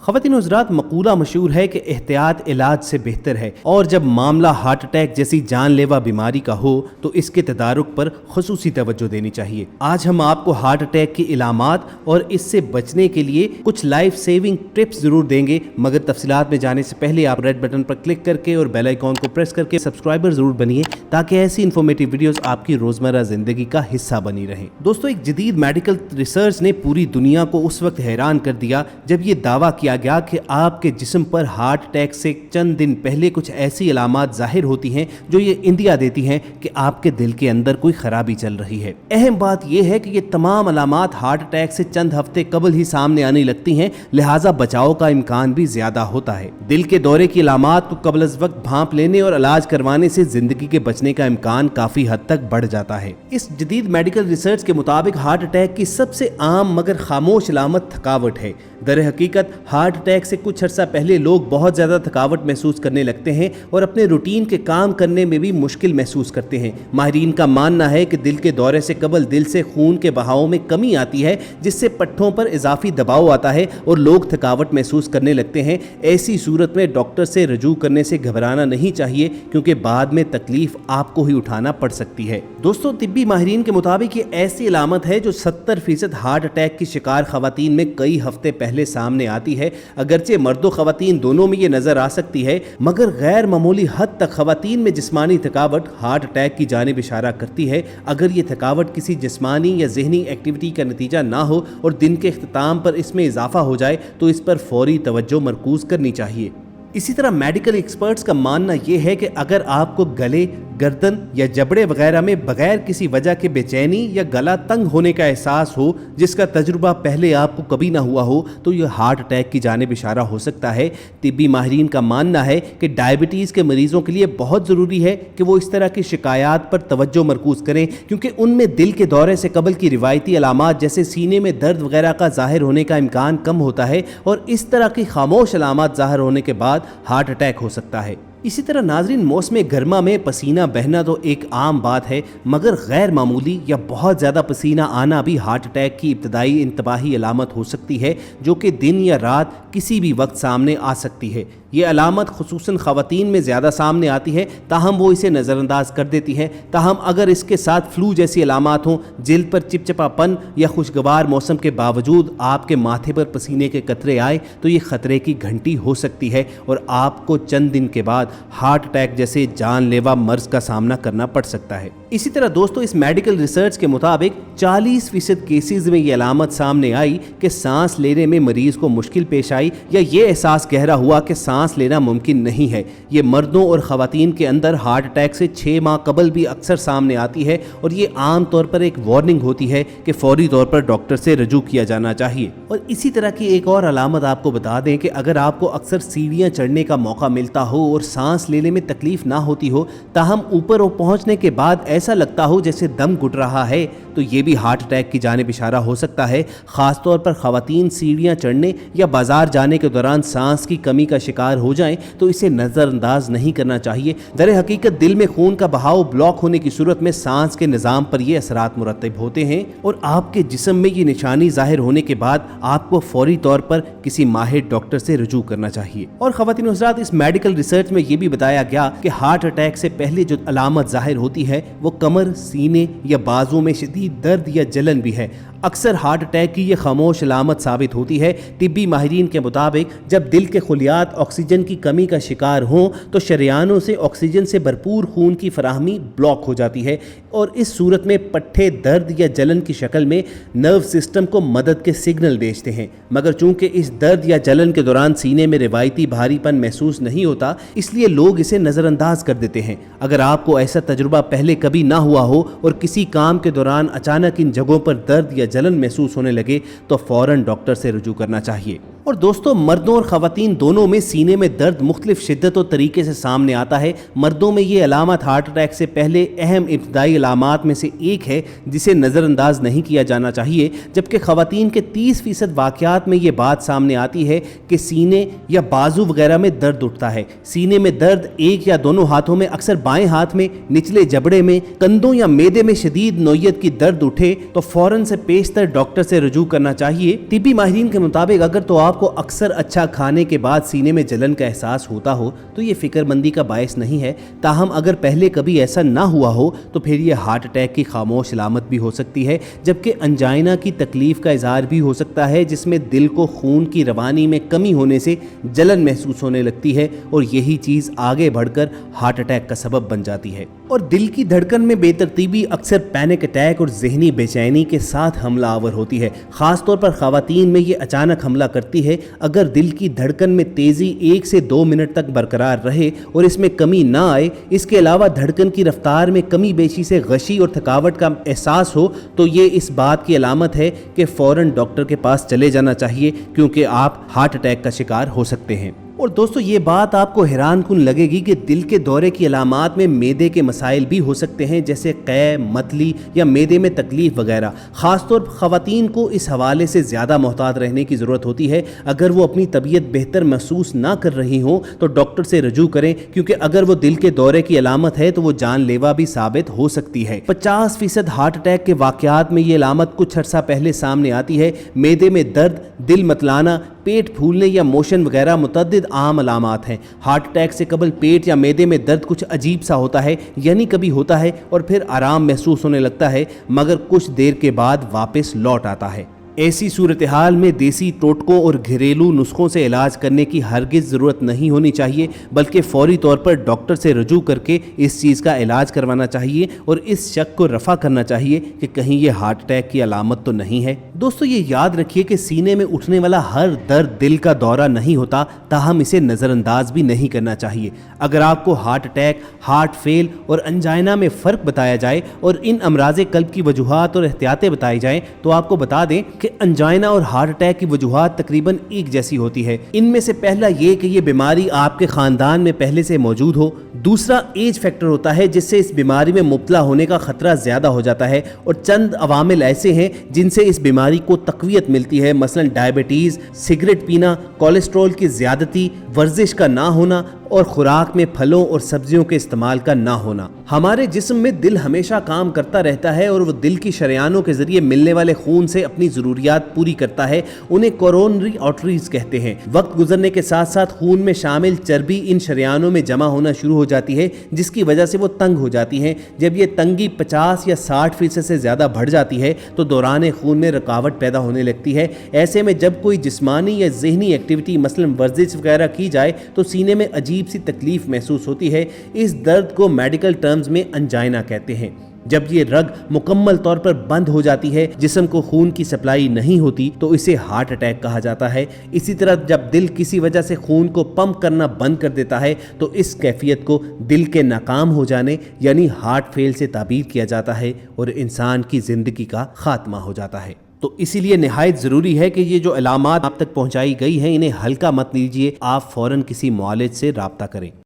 ख़वातीन हज़रात, मक़ूला मशहूर है कि एहतियात इलाज से बेहतर है और जब मामला हार्ट अटैक जैसी जानलेवा बीमारी का हो तो इसके तदारुक पर ख़ुसूसी तवज्जो देनी चाहिए। आज हम आपको हार्ट अटैक की इलामात और इससे बचने के लिए कुछ लाइफ सेविंग टिप्स ज़रूर देंगे, मगर तफसीलात में जाने से पहले आप रेड बटन पर क्लिक करके और बेल आइकॉन को प्रेस करके सब्सक्राइबर ज़रूर बनिए ताकि ऐसी इन्फॉर्मेटिव वीडियोस आपकी रोज़मर्रा ज़िंदगी का हिस्सा बनी रहें। दोस्तों, एक जदीद मेडिकल रिसर्च ने पूरी दुनिया को उस वक्त हैरान कर दिया जब ये दावा किया गया कि आपके जिस्म पर हार्ट अटैक से चंद दिन पहले कुछ ऐसी अलामात जाहिर होती हैं जो ये इंदिया देती हैं कि आपके दिल के अंदर कोई खराबी चल रही है। अहम बात यह है कि ये तमाम अलामात हार्ट अटैक से चंद हफ्ते कबल ही सामने आने लगती हैं, लिहाजा बचाव का इम्कान भी ज्यादा होता है। दिल के दौरे की अलामात को कबल अज़ वक्त भांप लेने और इलाज करवाने से जिंदगी के बचने का इम्कान काफी हद तक बढ़ जाता है। इस जदीद मेडिकल रिसर्च के मुताबिक हार्ट अटैक की सबसे आम मगर खामोश अलामत थकावट है। दर हकीकत हार्ट अटैक से कुछ अर्सा पहले लोग बहुत ज़्यादा थकावट महसूस करने लगते हैं और अपने रूटीन के काम करने में भी मुश्किल महसूस करते हैं। माहिरीन का मानना है कि दिल के दौरे से कबल दिल से खून के बहाव में कमी आती है, जिससे पट्ठों पर इजाफी दबाव आता है और लोग थकावट महसूस करने लगते हैं। ऐसी सूरत में डॉक्टर से रजू करने से घबराना नहीं चाहिए, क्योंकि बाद में तकलीफ आपको ही उठाना पड़ सकती है। दोस्तों, तिब्बी माहिरीन के मुताबिक ये ऐसी अलामत है जो 70% हार्ट अटैक की शिकार खवातीन में कई हफ्ते पहले सामने आती है। अगरचे मर्दों खवातीन दोनों में ये नजर आ सकती है, मगर गैर मामूली हद तक खवातीन में जिस्मानी थकावट हार्ट अटैक की जानिब इशारा करती है। अगर ये थकावट किसी जिस्मानी या ज़हनी एक्टिविटी का नतीजा ना हो और दिन के इख्तिताम पर इसमें इजाफा हो जाए तो इस पर फौरी तवज्जो मरकूज करनी चाहिए। इसी तरह मेडिकल एक्सपर्ट्स का मानना यह है कि अगर आपको गले, गर्दन या जबड़े वगैरह में बगैर किसी वजह के बेचैनी या गला तंग होने का एहसास हो, जिसका तजुर्बा पहले आपको कभी ना हुआ हो, तो यह हार्ट अटैक की जानिब इशारा हो सकता है। तिब्बी माहिरीन का मानना है कि डायबिटीज़ के मरीजों के लिए बहुत ज़रूरी है कि वो इस तरह की शिकायत पर तवज्जो मरकूज करें, क्योंकि उनमें दिल के दौरे से कबल की रिवायती अलामात जैसे सीने में दर्द वगैरह का ज़ाहिर होने का इम्कान कम होता है और इस तरह की खामोश अलामात ज़ाहिर होने के बाद हार्ट अटैक हो सकता है। इसी तरह नाजरीन, मौसम गर्मा में पसीना बहना तो एक आम बात है, मगर गैर मामूली या बहुत ज़्यादा पसीना आना भी हार्ट अटैक की इब्तदाई इंतबाही अलामत हो सकती है, जो कि दिन या रात किसी भी वक्त सामने आ सकती है। ये अलामत खुसूसन ख़वातीन में ज़्यादा सामने आती है, ताहम वो इसे नज़रअंदाज कर देती हैं। ताहम अगर इसके साथ फ्लू जैसी अलामत हों, जिल्द पर चिपचिपापन या खुशगवार मौसम के बावजूद आपके माथे पर पसीने के कतरे आए, तो ये ख़तरे की घंटी हो सकती है और आपको चंद दिन के बाद हार्ट अटैक जैसे जानलेवा मर्ज का सामना करना पड़ सकता है। इसी तरह दोस्तों, इस मेडिकल रिसर्च के मुताबिक 40% केसेस में ये अलामत सामने आई कि सांस लेने में मरीज को मुश्किल पेश आई या ये एहसास गहरा हुआ कि सांस लेना मुमकिन नहीं है। ये मर्दों और ख़वातीन के अंदर हार्ट अटैक से 6 माह कबल भी अक्सर सामने आती है और ये आम तौर पर एक वार्निंग होती है कि फौरी तौर पर डॉक्टर से रजू किया जाना चाहिए। और इसी तरह की एक और अलामत आपको बता दें कि अगर आपको अक्सर सीढ़ियाँ चढ़ने का मौका मिलता हो और सांस लेने में तकलीफ ना होती हो, ताहम ऊपर पहुँचने के बाद ऐसा लगता हो जैसे दम घुट रहा है, तो ये भी हार्ट अटैक की जानिब इशारा हो सकता है। ख़ासतौर पर ख़वातीन सीढ़ियाँ चढ़ने या बाजार जाने के दौरान सांस की कमी का शिकार हो जाएं तो इसे नज़रअंदाज नहीं करना चाहिए। दर हकीकत दिल में खून का बहाव ब्लॉक होने की सूरत में सांस के निज़ाम पर ये असरात मुरतब होते हैं और आपके जिस्म में ये निशानी जाहिर होने के बाद आपको फौरी तौर पर किसी माहिर डॉक्टर से रजू करना चाहिए। और ख़वातीन हज़रात, इस मेडिकल रिसर्च में ये भी बताया गया कि हार्ट अटैक से पहले जो अलामत जाहिर होती है वो कमर, सीने या बाजू में शदीद दर्द या जलन भी है। अक्सर हार्ट अटैक की ये खामोश अलामत साबित होती है। तिब्बी माहिरीन के मुताबिक जब दिल के खुलियात ऑक्सीजन की कमी का शिकार हों तो शरियानों से ऑक्सीजन से भरपूर खून की फराहमी ब्लॉक हो जाती है और इस सूरत में पट्ठे दर्द या जलन की शक्ल में नर्व सिस्टम को मदद के सिग्नल भेजते हैं। मगर चूंकि इस दर्द या जलन के दौरान सीने में रिवायती भारीपन महसूस नहीं होता, इसलिए लोग इसे नज़रअंदाज कर देते हैं। अगर आपको ऐसा तजुर्बा पहले कभी ना हुआ हो और किसी काम के दौरान अचानक इन जगहों पर दर्द या जलन महसूस होने लगे तो फौरन डॉक्टर से रजू करना चाहिए। और दोस्तों, मर्दों और ख़वातीन दोनों में सीने में दर्द मुख्तलिफ शिद्दत और तरीके से सामने आता है। मर्दों में ये अलामत हार्ट अटैक से पहले अहम इब्तदाई अलामात में से एक है जिसे नज़रअंदाज नहीं किया जाना चाहिए, जबकि ख़वातीन के 30% वाक़यात में ये बात सामने आती है कि सीने या बाजू वगैरह में दर्द उठता है। सीने में दर्द एक या दोनों हाथों में, अक्सर बाएं हाथ में, निचले जबड़े में, कंधों या मेदे में शदीद नौयत की दर्द उठे तो फौरन से पेशतर डॉक्टर से रजू करना चाहिए। तिब्बी माहिरीन के मुताबिक अगर तो آپ کو اکثر اچھا کھانے کے بعد سینے میں جلن کا احساس ہوتا ہو تو یہ فکر مندی کا باعث نہیں ہے، تاہم اگر پہلے کبھی ایسا نہ ہوا ہو تو پھر یہ ہارٹ اٹیک کی خاموش علامت بھی ہو سکتی ہے، جبکہ انجائنا کی تکلیف کا اظہار بھی ہو سکتا ہے، جس میں دل کو خون کی روانی میں کمی ہونے سے جلن محسوس ہونے لگتی ہے اور یہی چیز آگے بڑھ کر ہارٹ اٹیک کا سبب بن جاتی ہے۔ اور دل کی دھڑکن میں بے ترتیبی اکثر پینک اٹیک اور ذہنی بے چینی کے ساتھ حملہ آور ہوتی ہے، خاص طور پر خواتین میں یہ اچانک حملہ کرتی ہے۔ اگر دل کی دھڑکن میں تیزی 1 سے 2 منٹ تک برقرار رہے اور اس میں کمی نہ آئے، اس کے علاوہ دھڑکن کی رفتار میں کمی بیشی سے غشی اور تھکاوٹ کا احساس ہو، تو یہ اس بات کی علامت ہے کہ فوراً ڈاکٹر کے پاس چلے جانا چاہیے، کیونکہ آپ ہارٹ اٹیک کا شکار ہو سکتے ہیں۔ اور دوستو یہ بات آپ کو حیران کن لگے گی کہ دل کے دورے کی علامات میں معدے کے مسائل بھی ہو سکتے ہیں، جیسے قے، متلی یا معدے میں تکلیف وغیرہ۔ خاص طور پر خواتین کو اس حوالے سے زیادہ محتاط رہنے کی ضرورت ہوتی ہے۔ اگر وہ اپنی طبیعت بہتر محسوس نہ کر رہی ہوں تو ڈاکٹر سے رجوع کریں، کیونکہ اگر وہ دل کے دورے کی علامت ہے تو وہ جان لیوا بھی ثابت ہو سکتی ہے۔ 50% ہارٹ اٹیک کے واقعات میں یہ علامت کچھ عرصہ پہلے سامنے آتی ہے۔ معدے میں درد، دل متلانا، پیٹ پھولنے یا موشن وغیرہ متعدد عام علامات ہیں۔ ہارٹ اٹیک سے قبل پیٹ یا معدے میں درد کچھ عجیب سا ہوتا ہے، یعنی کبھی ہوتا ہے اور پھر آرام محسوس ہونے لگتا ہے، مگر کچھ دیر کے بعد واپس لوٹ آتا ہے۔ ایسی صورتحال میں دیسی ٹوٹکوں اور گھریلو نسخوں سے علاج کرنے کی ہرگز ضرورت نہیں ہونی چاہیے، بلکہ فوری طور پر ڈاکٹر سے رجوع کر کے اس چیز کا علاج کروانا چاہیے اور اس شک کو رفع کرنا چاہیے کہ کہیں یہ ہارٹ اٹیک کی علامت تو نہیں ہے۔ دوستو یہ یاد رکھیے کہ سینے میں اٹھنے والا ہر درد دل کا دورہ نہیں ہوتا، تاہم اسے نظر انداز بھی نہیں کرنا چاہیے۔ اگر آپ کو ہارٹ اٹیک، ہارٹ فیل اور انجائنا میں فرق بتایا جائے اور ان امراض قلب کی وجوہات اور احتیاطیں بتائی جائیں تو آپ کو بتا دیں کہ انجائنا اور ہارٹ اٹیک کی وجوہات تقریباً ایک جیسی ہوتی ہے۔ ان میں سے پہلا یہ کہ یہ بیماری آپ کے خاندان میں پہلے سے موجود ہو، دوسرا ایج فیکٹر ہوتا ہے جس سے اس بیماری میں مبتلا ہونے کا خطرہ زیادہ ہو جاتا ہے، اور چند عوامل ایسے ہیں جن سے اس بیماری کو تقویت ملتی ہے، مثلا ڈائبٹیز، سگریٹ پینا، کولیسٹرول کی زیادتی، ورزش کا نہ ہونا اور خوراک میں پھلوں اور سبزیوں کے استعمال کا نہ ہونا۔ ہمارے جسم میں دل ہمیشہ کام کرتا رہتا ہے اور وہ دل کی شریانوں کے ذریعے ملنے والے خون سے اپنی ضروریات پوری کرتا ہے، انہیں کورونری آرٹریز کہتے ہیں۔ وقت گزرنے کے ساتھ ساتھ خون میں شامل چربی ان شریانوں میں جمع ہونا شروع ہو جاتی ہے، جس کی وجہ سے وہ تنگ ہو جاتی ہیں۔ جب یہ تنگی 50 یا 60% سے زیادہ بڑھ جاتی ہے تو دوران خون میں رکاوٹ پیدا ہونے لگتی ہے۔ ایسے میں جب کوئی جسمانی یا ذہنی ایکٹیویٹی مثلا ورزش وغیرہ کی جائے تو سینے میں عجیب سی تکلیف محسوس ہوتی ہے۔ اس درد کو میڈیکل ٹرمز میں انجائنا کہتے ہیں۔ جب یہ رگ مکمل طور پر بند ہو جاتی ہے، جسم کو خون کی سپلائی نہیں ہوتی، تو اسے ہارٹ اٹیک کہا جاتا ہے۔ اسی طرح جب دل کسی وجہ سے خون کو پمپ کرنا بند کر دیتا ہے تو اس کیفیت کو دل کے ناکام ہو جانے یعنی ہارٹ فیل سے تعبیر کیا جاتا ہے اور انسان کی زندگی کا خاتمہ ہو جاتا ہے۔ تو اسی لیے نہایت ضروری ہے کہ یہ جو علامات آپ تک پہنچائی گئی ہیں انہیں ہلکا مت لیجیے، آپ فوراً کسی معالج سے رابطہ کریں۔